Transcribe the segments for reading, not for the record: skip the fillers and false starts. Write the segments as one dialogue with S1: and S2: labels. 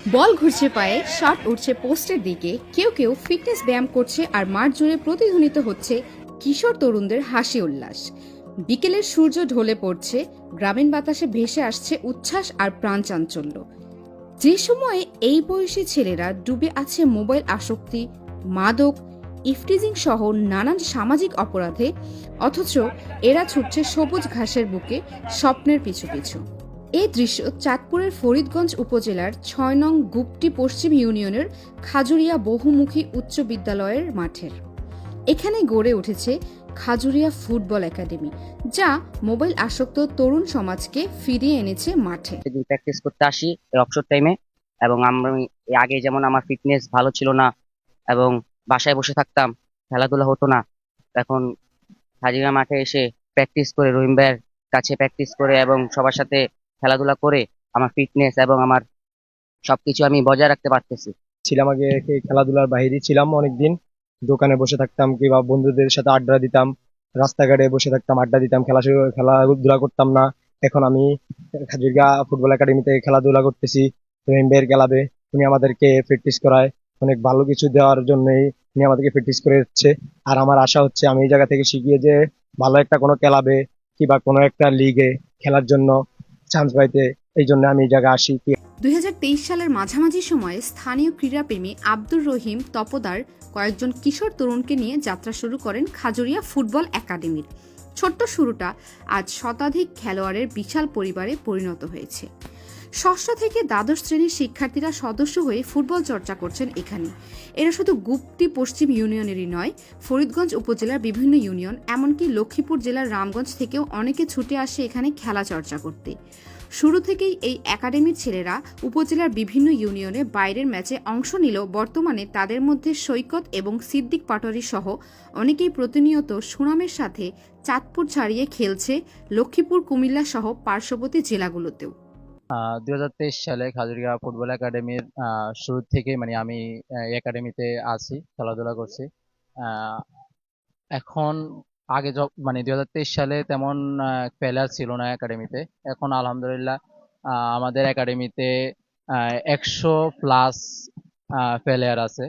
S1: বল ঘুরছে পায়ে, শট উঠছে পোস্টের দিকে, কেউ কেউ ফিটনেস ব্যায়াম করছে, আর মাঠ জুড়ে প্রতিধ্বনিত হচ্ছে কিশোর তরুণদের হাসি উল্লাস। বিকেলের সূর্য ঢলে পড়ছে, গ্রামীণ বাতাসে ভেসে আসছে উচ্ছ্বাস আর প্রাণচাঞ্চল্য। যে সময়ে এই বয়সী ছেলেরা ডুবে আছে মোবাইল আসক্তি, মাদক, ইফটিজিং সহ নানান সামাজিক অপরাধে, অথচ এরা ছুটছে সবুজ ঘাসের বুকে স্বপ্নের পিছু পিছু। এই দৃশ্য চাঁদপুরের ফরিদগঞ্জ উপজেলার ৬ নং গুপ্তি পশ্চিম ইউনিয়নের খাজুরিয়া বহুমুখী উচ্চ বিদ্যালয়ের মাঠের। এখানে গড়ে উঠেছে খাজুরিয়া ফুটবল একাডেমি, যা মোবাইল আসক্ত তরুণ সমাজকে ফিরিয়ে এনেছে মাঠে।
S2: প্র্যাকটিস করতে আসি এই অবসর টাইমে। এবং আমি আগে যেমন আমার ফিটনেস ভালো ছিল না এবং বাসায় বসে থাকতাম, খেলাধুলা হতো না। এখন হাজিরা মাঠে এসে প্র্যাকটিস করে, রহিম ভাইয়ের কাছে প্র্যাকটিস করে এবং সবার সাথে খেলাধুলা করে আমার ফিটনেস এবং আমার সবকিছু আমি বজায় রাখতে পারতেছি।
S3: ছিলাম আগে খেলাধুলার বাইরে ছিলাম অনেকদিন, দোকানে বসে থাকতাম কিংবা বন্ধুদের সাথে আড্ডা দিতাম, রাস্তাঘাটে বসে থাকতাম, আড্ডা দিতাম, খেলাধুলা করতাম না। এখন আমি খাজুরিয়া ফুটবল একাডেমিতে খেলাধুলা করতেছি রহিম ভাইয়ের ক্লাবে। উনি আমাদেরকে প্র্যাকটিস করায়, অনেক ভালো কিছু দেওয়ার জন্যই উনি আমাদেরকে প্র্যাকটিস করে যাচ্ছে। আর আমার আশা হচ্ছে আমি এই জায়গা থেকে শিখিয়ে যে ভালো একটা কোনো ক্লাবে কিংবা কোনো একটা লিগে খেলার জন্য চান্স পাইতে, এই জন্য আমি এই জায়গায় আসি।
S1: ২০২৩ সালের মাঝামাঝি সময়ে স্থানীয় ক্রীড়াপ্রেমী আব্দুর রহিম তপদার কয়েকজন কিশোর তরুণকে নিয়ে যাত্রা শুরু করেন খাজুরিয়া ফুটবল একাডেমির। ছোট্ট শুরুটা আজ শতাধিক খেলোয়াড়ের বিশাল পরিবারে পরিণত হয়েছে। ষষ্ঠ থেকে দ্বাদশ শ্রেণীর শিক্ষার্থীরা সদস্য হয়ে ফুটবল চর্চা করছেন এখানে। এরা শুধু গুপ্তি পশ্চিম ইউনিয়নেরই নয়, ফরিদগঞ্জ উপজেলার বিভিন্ন ইউনিয়ন, এমনকি লক্ষ্মীপুর জেলার রামগঞ্জ থেকেও অনেকে ছুটে আসে এখানে খেলা চর্চা করতে। শুরু থেকেই এই একাডেমির ছেলেরা উপজেলার বিভিন্ন ইউনিয়নে বাইরের ম্যাচে অংশ নিলেও বর্তমানে তাদের মধ্যে সৈকত এবং সিদ্দিক পাটোয়ারি সহ অনেকেই প্রতিনিয়ত সুনামের সাথে চাঁদপুর ছাড়িয়ে খেলছে লক্ষ্মীপুর, কুমিল্লা সহ পার্শ্ববর্তী জেলাগুলোতেও।
S4: 2023 সালে খাজুরিয়া ফুটবল একাডেমির শুরু থেকে আমি এই একাডেমিতে আছি, খেলাধুলা করছি। আহ, এখন আগে 2023 সালে তেমন প্লেয়ার ছিল না একাডেমিতে। এখন আলহামদুলিল্লাহ আমাদের একাডেমিতে 100+ প্লেয়ার আছে।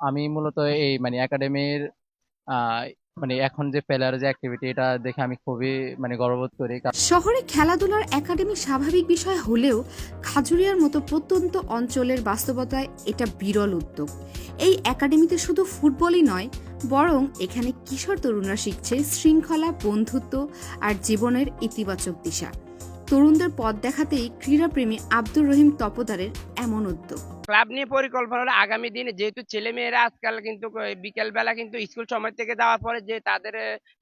S4: আমি মূলত এই একাডেমির আহ, এখন যে প্লেয়ার যে অ্যাক্টিভিটি, এটা দেখে আমি খুবই গর্ববোধ করি।
S1: শহরে খেলাধুলার একাডেমি স্বাভাবিক বিষয় হলেও খাজুরিয়ার মতো প্রত্যন্ত অঞ্চলের বাস্তবতায় এটা বিরল উদ্যোগ। এই একাডেমিতে শুধু ফুটবলই নয়, বরং এখানে কিশোর তরুণরা শিখছে শৃঙ্খলা, বন্ধুত্ব আর জীবনের ইতিবাচক দিশা। তরুণদের পথ দেখাতেই ক্রীড়াপ্রেমী আব্দুর রহিম তপদারের এমন উদ্যোগ।
S5: ক্লাব নিয়ে পরিকল্পনা হলো আগামী দিনে, যেহেতু ছেলে মেয়েরা আজকাল কিন্তু বিকেল বেলা কিন্তু স্কুল সময় থেকে যাওয়ার পরে যে তাদের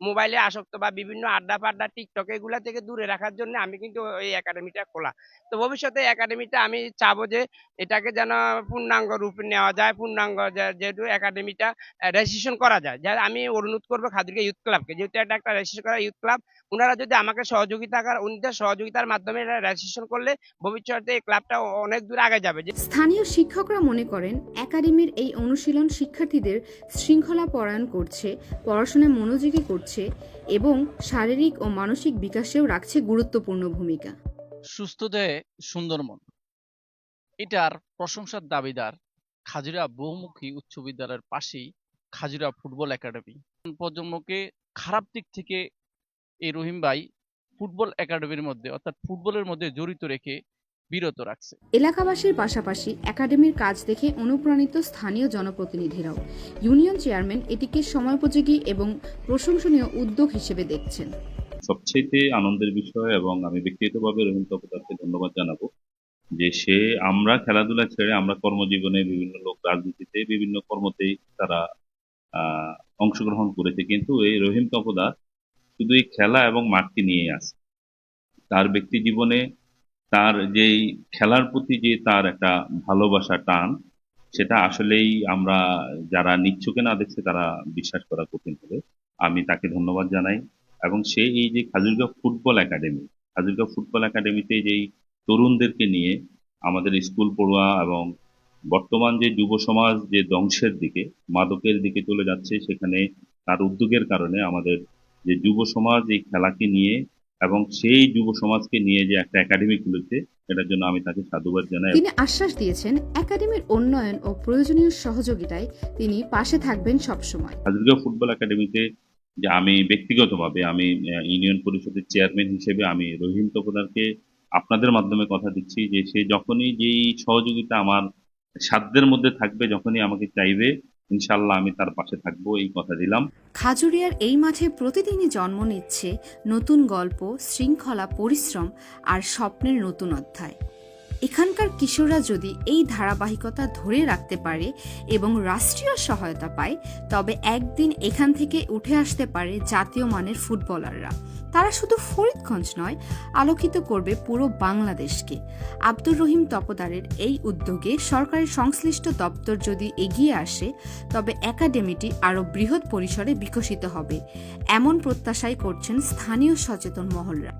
S5: মোবাইলে আসক্ত বা বিভিন্ন আড্ডা পাড্ডা টিকটক এগুলা থেকে দূরে রাখার জন্য আমি কিন্তু এই একাডেমিটা খোলা। তো ভবিষ্যতে একাডেমিটা আমি চাবো যে এটাকে যেন পূর্ণাঙ্গ রূপে নেওয়া যায়, পূর্ণাঙ্গ যেহেতু একাডেমিটা রেজিস্ট্রেশন করা যায়। যা আমি অনুরোধ করবো খাজুরিয়া ইউথ ক্লাবকে, যেহেতু এটা একটা রেজিস্ট্রেশন করা ইউথ ক্লাব, ওনারা যদি আমাকে উনাদের সহযোগিতার মাধ্যমে এটা রেজিস্ট্রেশন করলে ভবিষ্যতে এই ক্লাবটা অনেক দূর আগে যাবে।
S1: স্থানীয় শিক্ষকরা মনে করেন একাডেমির এই অনুশীলন শিক্ষার্থীদের শৃঙ্খলা পরায়ণ করছে, পড়াশোনায় মনোযোগী করছে এবং শারীরিক ও মানসিক বিকাশেও রাখছে গুরুত্বপূর্ণ ভূমিকা।
S6: সুস্থ দেহে সুন্দর মন, এটার প্রশংসার দাবিদার খাজুরিয়া বহুমুখী উচ্চ বিদ্যালয়ের পাশেই খাজুরিয়া ফুটবল একাডেমি। প্রজন্মকে খারাপ দিক থেকে এই রহিম ভাই ফুটবল একাডেমির মধ্যে, অর্থাৎ ফুটবলের মধ্যে জড়িত রেখে বিরত রাখছে।
S1: এলাকাবাসীর পাশাপাশি একাডেমির কাজ দেখে অনুপ্রাণিত স্থানীয় জনপ্রতিনিধিরাও। ইউনিয়ন চেয়ারম্যান এটিকে সময়োপযোগী এবং প্রশংসনীয় উদ্যোগ হিসেবে দেখছেন।
S7: সবচেয়ে আনন্দের বিষয়, এবং আমি ব্যক্তিগতভাবে রহিম তপদারকে ধন্যবাদ জানাবো যে আমরা খেলাধুলা ছেড়ে আমরা কর্মজীবনে বিভিন্ন লোক রাজনীতিতে বিভিন্ন কর্মতেই তারা অংশগ্রহণ করেছে, কিন্তু এই রহিম তপদার শুধু এই খেলা এবং মাঠকে নিয়ে আসে। তার ব্যক্তি জীবনে তার যেই খেলার প্রতি যে তার একটা ভালোবাসা, টান, সেটা আসলেই আমরা যারা নিচ্ছকে না দেখছে তারা বিশ্বাস করা কঠিন হবে। আমি তাকে ধন্যবাদ জানাই। এবং সে এই যে খাজুরিয়া ফুটবল একাডেমিতে যেই তরুণদেরকে নিয়ে আমাদের স্কুল পড়ুয়া এবং বর্তমান যে যুব সমাজ যে ধ্বংসের দিকে, মাদকের দিকে চলে যাচ্ছে, সেখানে তার উদ্যোগের কারণে আমাদের যে যুব সমাজ এই খেলাকে নিয়ে এবং সেই যুব সমাজকে নিয়ে যে একটা একাডেমি খুলেছে, এটার জন্য আমি তাকে সাধুবাদ জানাই।
S1: তিনি আশ্বাস দিয়েছেন একাডেমির উন্নয়ন ও প্রয়োজনীয় সহযোগিতায় তিনি পাশে থাকবেন সবসময়।
S7: খাজুরিয়া ফুটবল একাডেমিতে যে আমি ব্যক্তিগতভাবে আমি ইউনিয়ন পরিষদের চেয়ারম্যান হিসেবে আমি রহিম তপদারকে আপনাদের মাধ্যমে কথা দিচ্ছি যে সে যখনই যেই সহযোগিতা আমার সাধ্যের মধ্যে থাকবে, যখনই আমাকে চাইবে, ইনশাল্লাহ আমি তার পাশে থাকবো, এই কথা দিলাম।
S1: খাজুরিয়ার এই মাঠে প্রতিদিনই জন্ম নিচ্ছে নতুন গল্প, শৃঙ্খলা, পরিশ্রম আর স্বপ্নের নতুন অধ্যায়। এখানকার কিশোররা যদি এই ধারাবাহিকতা ধরে রাখতে পারে এবং রাষ্ট্রীয় সহায়তা পায়, তবে একদিন এখান থেকে উঠে আসতে পারে জাতীয় মানের ফুটবলাররা। তারা শুধু ফরিদগঞ্জ নয়, আলোকিত করবে পুরো বাংলাদেশকে। আব্দুর রহিম তপদারের এই উদ্যোগে সরকারের সংশ্লিষ্ট দপ্তর যদি এগিয়ে আসে, তবে একাডেমিটি আরও বৃহৎ পরিসরে বিকশিত হবে, এমন প্রত্যাশাই করছেন স্থানীয় সচেতন মহলরা।